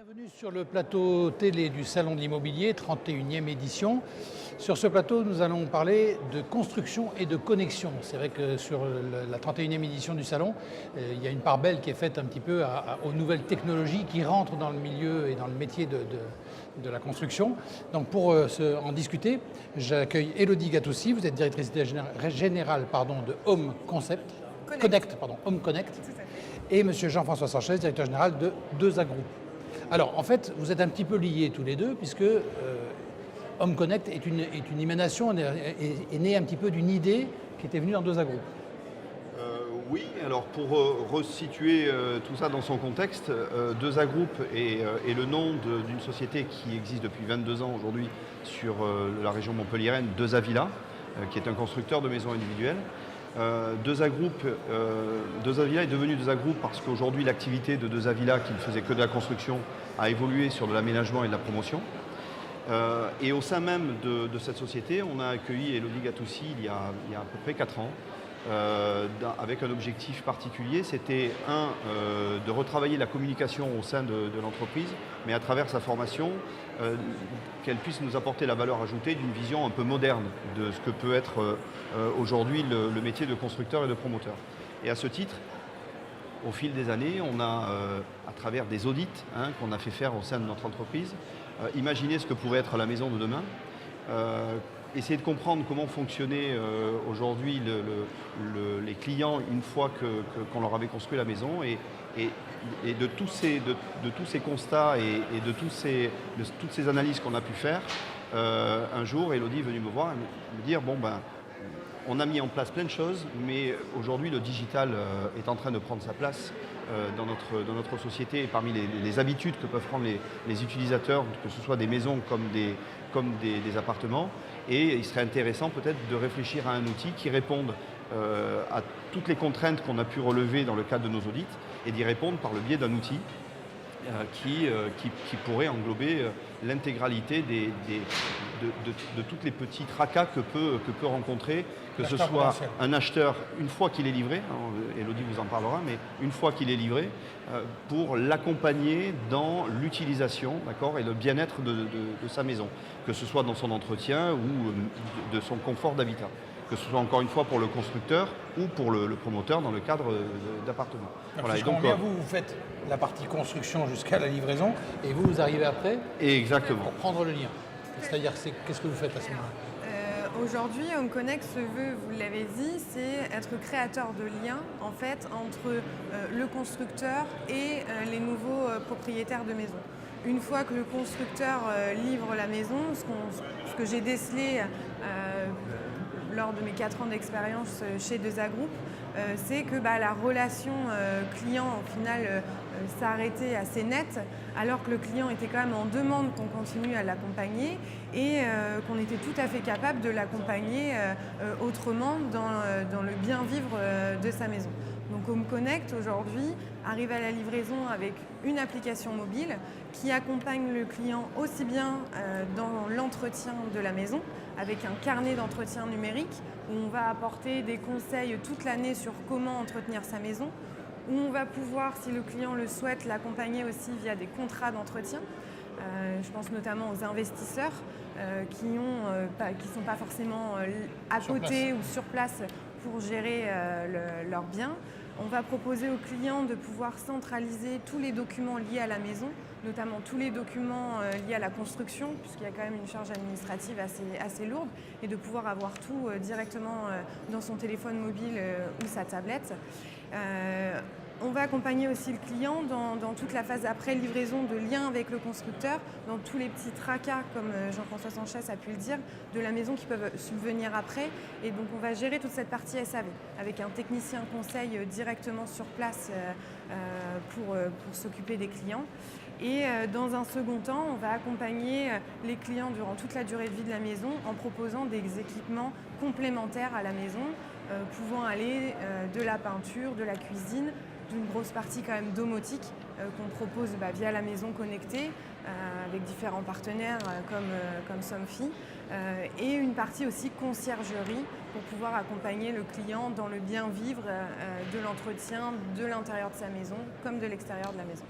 Bienvenue sur le plateau télé du Salon de l'Immobilier, 31e édition. Sur ce plateau, nous allons parler de construction et de connexion. C'est vrai que sur la 31e édition du Salon, il y a une part belle qui est faite un petit peu aux nouvelles technologies qui rentrent dans le milieu et dans le métier de la construction. Donc pour en discuter, j'accueille Élodie Gattoussi, vous êtes directrice générale de Home Concept. Home Connect. Et monsieur Jean-François Sanchez, directeur général de 2A Group. Alors, en fait, vous êtes un petit peu liés tous les deux, puisque Home Connect est une émanation, est née un petit peu d'une idée qui était venue dans 2A Group. Oui, alors pour resituer tout ça dans son contexte, 2A Group est le nom d'une société qui existe depuis 22 ans aujourd'hui sur la région montpelliéraine, 2A Villa, qui est un constructeur de maisons individuelles. 2A Group, 2A Villa est devenu 2A Group parce qu'aujourd'hui l'activité de 2A Villa, qui ne faisait que de la construction, a évolué sur de l'aménagement et de la promotion. Et au sein même de cette société, on a accueilli Élodie Gattoussi il y a à peu près 4 ans, avec un objectif particulier, c'était de retravailler la communication au sein de l'entreprise, mais à travers sa formation, qu'elle puisse nous apporter la valeur ajoutée d'une vision un peu moderne de ce que peut être aujourd'hui le métier de constructeur et de promoteur. Et à ce titre, au fil des années, on a, à travers des audits qu'on a fait faire au sein de notre entreprise, imaginé ce que pourrait être la maison de demain, essayer de comprendre comment fonctionnaient aujourd'hui les clients une fois qu'on leur avait construit la maison et de tous ces constats et de toutes ces analyses qu'on a pu faire, un jour, Élodie est venue me voir et me dire on a mis en place plein de choses, mais aujourd'hui le digital est en train de prendre sa place dans notre société et parmi les habitudes que peuvent prendre les utilisateurs, que ce soit des maisons comme des appartements. Et il serait intéressant peut-être de réfléchir à un outil qui réponde à toutes les contraintes qu'on a pu relever dans le cadre de nos audits et d'y répondre par le biais d'un outil qui pourrait englober l'intégralité de tous les petits tracas que peut rencontrer, que ce soit un acheteur une fois qu'il est livré, Élodie vous en parlera, mais une fois qu'il est livré, pour l'accompagner dans l'utilisation et le bien-être de sa maison, que ce soit dans son entretien ou de son confort d'habitat, que ce soit encore une fois pour le constructeur ou pour le promoteur dans le cadre d'appartements. Voilà, si je comprends bien, vous faites la partie construction jusqu'à la livraison et vous arrivez après pour prendre le lien. C'est-à-dire, qu'est-ce que vous faites à ce moment-là? Aujourd'hui, Home Connect se veut, vous l'avez dit, c'est être créateur de liens en fait, entre le constructeur et les nouveaux propriétaires de maisons. Une fois que le constructeur livre la maison, ce que j'ai décelé lors de mes 4 ans d'expérience chez 2A Group, c'est que la relation client au final s'est arrêtée assez nette, alors que le client était quand même en demande qu'on continue à l'accompagner et qu'on était tout à fait capable de l'accompagner autrement dans le bien vivre de sa maison. Donc Home Connect aujourd'hui arrive à la livraison avec une application mobile qui accompagne le client aussi bien dans l'entretien de la maison avec un carnet d'entretien numérique où on va apporter des conseils toute l'année sur comment entretenir sa maison, où on va pouvoir, si le client le souhaite, l'accompagner aussi via des contrats d'entretien. Je pense notamment aux investisseurs qui ne sont pas forcément à côté ou sur place pour gérer leurs biens. On va proposer aux clients de pouvoir centraliser tous les documents liés à la maison, notamment tous les documents liés à la construction, puisqu'il y a quand même une charge administrative assez lourde, et de pouvoir avoir tout directement dans son téléphone mobile ou sa tablette. On va accompagner aussi le client dans toute la phase après-livraison de lien avec le constructeur, dans tous les petits tracas, comme Jean-François Sanchez a pu le dire, de la maison qui peuvent subvenir après. Et donc on va gérer toute cette partie SAV, avec un technicien conseil directement sur place pour s'occuper des clients. Et dans un second temps, on va accompagner les clients durant toute la durée de vie de la maison en proposant des équipements complémentaires à la maison, pouvant aller de la peinture, de la cuisine, d'une grosse partie quand même domotique qu'on propose via la maison connectée avec différents partenaires comme Somfy et une partie aussi conciergerie pour pouvoir accompagner le client dans le bien vivre de l'entretien de l'intérieur de sa maison comme de l'extérieur de la maison.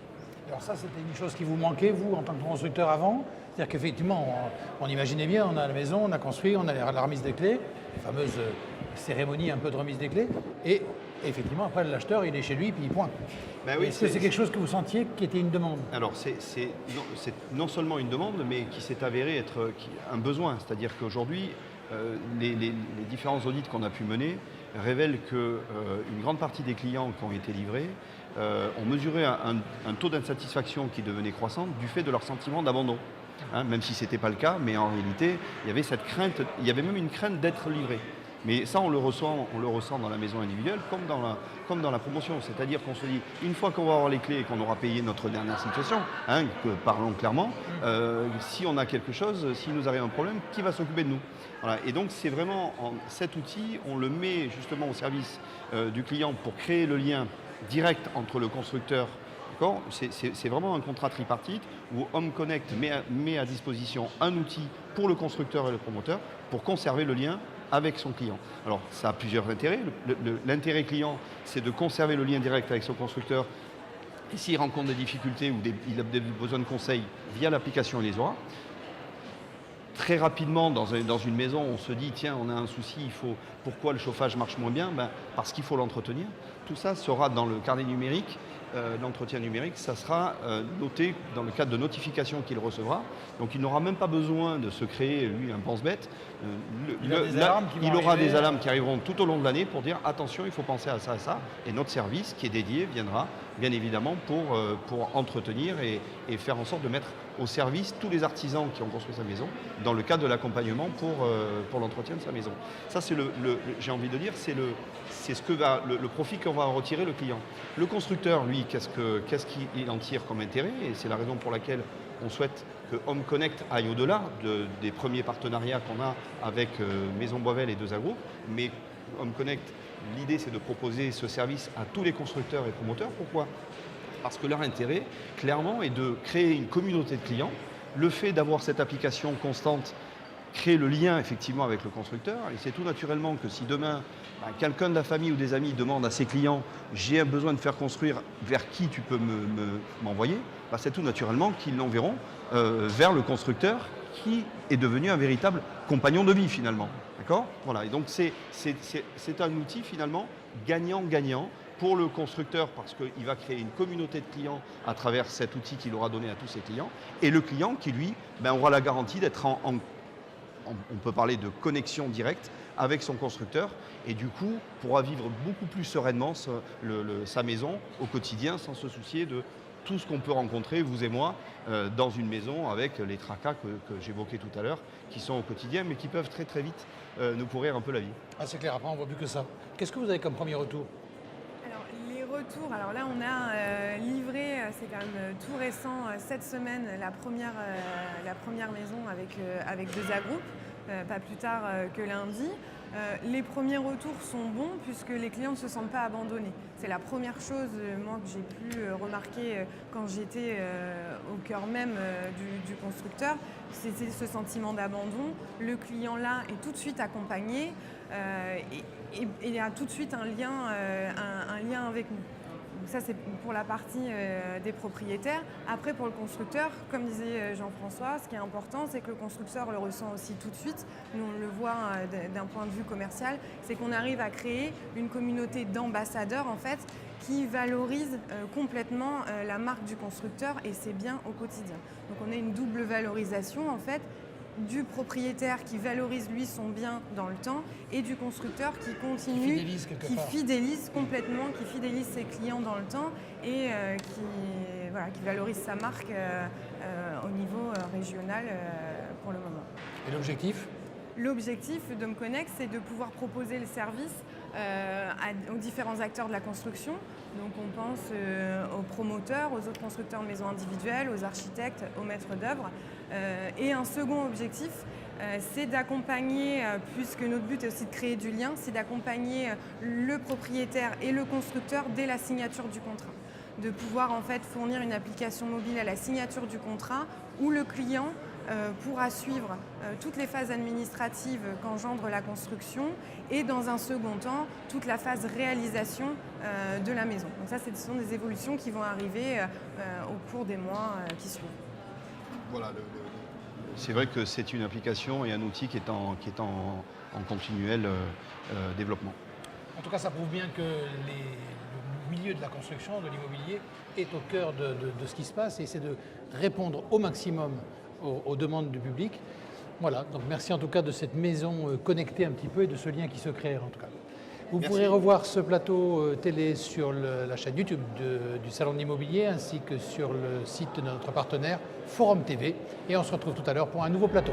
Alors ça, c'était une chose qui vous manquait, vous, en tant que constructeur avant? C'est-à-dire qu'effectivement, on imaginait bien, on a la maison, on a construit, on a la remise des clés, la fameuse cérémonie un peu de remise des clés, et effectivement, après, l'acheteur, il est chez lui, puis il pointe. Ben oui, Est-ce que c'est quelque chose que vous sentiez qui était une demande? Alors, c'est non seulement une demande, mais qui s'est avéré être un besoin. C'est-à-dire qu'aujourd'hui, les différents audits qu'on a pu mener révèlent qu'une grande partie des clients qui ont été livrés ont mesuré un taux d'insatisfaction qui devenait croissant du fait de leur sentiment d'abandon. Hein, même si ce n'était pas le cas, mais en réalité, il y avait cette crainte, il y avait même une crainte d'être livré. Mais ça, on le ressent dans la maison individuelle comme dans la promotion. C'est-à-dire qu'on se dit, une fois qu'on va avoir les clés et qu'on aura payé notre dernière situation, hein, parlons clairement, si on a quelque chose, s'il nous arrive un problème, qui va s'occuper de nous? Voilà. Et donc, c'est vraiment cet outil, on le met justement au service du client pour créer le lien direct entre le constructeur. C'est vraiment un contrat tripartite où Home Connect met à disposition un outil pour le constructeur et le promoteur pour conserver le lien avec son client. Alors, ça a plusieurs intérêts. L'intérêt client, c'est de conserver le lien direct avec son constructeur. Et s'il rencontre des difficultés ou il a besoin de conseils via l'application, il les aura. Très rapidement, dans une maison, on se dit, tiens, on a un souci, pourquoi le chauffage marche moins bien? Parce qu'il faut l'entretenir. Tout ça sera dans le carnet numérique. L'entretien numérique, ça sera noté dans le cadre de notification qu'il recevra. Donc il n'aura même pas besoin de se créer, lui, un pense-bête. Il aura des alarmes qui arriveront tout au long de l'année pour dire attention, il faut penser à ça, à ça. Et notre service, qui est dédié, viendra bien évidemment pour entretenir et faire en sorte de mettre au service tous les artisans qui ont construit sa maison dans le cadre de l'accompagnement pour l'entretien de sa maison. Ça, c'est j'ai envie de dire, c'est le profit qu'on va en retirer le client. Le constructeur, lui, qu'est-ce qu'il en tire comme intérêt? Et c'est la raison pour laquelle on souhaite que Home Connect aille au-delà des premiers partenariats qu'on a avec Maison Boisvel et 2A Group. Mais Home Connect, l'idée, c'est de proposer ce service à tous les constructeurs et promoteurs. Pourquoi? Parce que leur intérêt, clairement, est de créer une communauté de clients. Le fait d'avoir cette application constante crée le lien, effectivement, avec le constructeur. Et c'est tout naturellement que si demain, quelqu'un de la famille ou des amis demande à ses clients « j'ai besoin de faire construire, vers qui tu peux m'envoyer ?» c'est tout naturellement qu'ils l'enverront vers le constructeur qui est devenu un véritable compagnon de vie, finalement. D'accord ? Voilà. Et donc, c'est un outil, finalement, gagnant-gagnant pour le constructeur parce qu'il va créer une communauté de clients à travers cet outil qu'il aura donné à tous ses clients, et le client qui, lui, aura la garantie d'être on peut parler de connexion directe avec son constructeur, et du coup pourra vivre beaucoup plus sereinement sa maison au quotidien sans se soucier de tout ce qu'on peut rencontrer, vous et moi, dans une maison avec les tracas que j'évoquais tout à l'heure, qui sont au quotidien mais qui peuvent très très vite nous pourrir un peu la vie. Ah, c'est clair, après on ne voit plus que ça. Qu'est-ce que vous avez comme premier retour? Alors là, on a livré, c'est quand même tout récent, cette semaine, la première maison avec 2A Group, pas plus tard que lundi. Les premiers retours sont bons puisque les clients ne se sentent pas abandonnés. C'est la première chose, moi, que j'ai pu remarquer quand j'étais au cœur même du constructeur. C'était ce sentiment d'abandon. Le client là est tout de suite accompagné et il y a tout de suite un lien avec nous. Donc ça, c'est pour la partie des propriétaires. Après, pour le constructeur, comme disait Jean-François, ce qui est important, c'est que le constructeur le ressent aussi tout de suite. Nous, on le voit d'un point de vue commercial, c'est qu'on arrive à créer une communauté d'ambassadeurs, en fait, qui valorise complètement la marque du constructeur et ses biens au quotidien. Donc on a une double valorisation, en fait, du propriétaire qui valorise lui son bien dans le temps et du constructeur qui continue, qui fidélise complètement, qui fidélise ses clients dans le temps et qui valorise sa marque au niveau régional pour le moment. Et l'objectif ? L'objectif d'Home Connect, c'est de pouvoir proposer le service aux différents acteurs de la construction. Donc on pense aux promoteurs, aux autres constructeurs de maisons individuelles, aux architectes, aux maîtres d'œuvre. Et un second objectif, c'est d'accompagner, puisque notre but est aussi de créer du lien, c'est d'accompagner le propriétaire et le constructeur dès la signature du contrat. De pouvoir en fait fournir une application mobile à la signature du contrat où le client pourra suivre toutes les phases administratives qu'engendre la construction et dans un second temps, toute la phase réalisation de la maison. Donc ça, ce sont des évolutions qui vont arriver au cours des mois qui suivent. Voilà, c'est vrai que c'est une application et un outil qui est en continuel développement. En tout cas, ça prouve bien que le milieu de la construction, de l'immobilier, est au cœur de ce qui se passe et c'est de répondre au maximum aux demandes du public. Voilà, donc merci en tout cas de cette maison connectée un petit peu et de ce lien qui se crée en tout cas. Vous pourrez revoir ce plateau télé sur la chaîne YouTube du Salon de l'Immobilier ainsi que sur le site de notre partenaire Forum TV. Et on se retrouve tout à l'heure pour un nouveau plateau.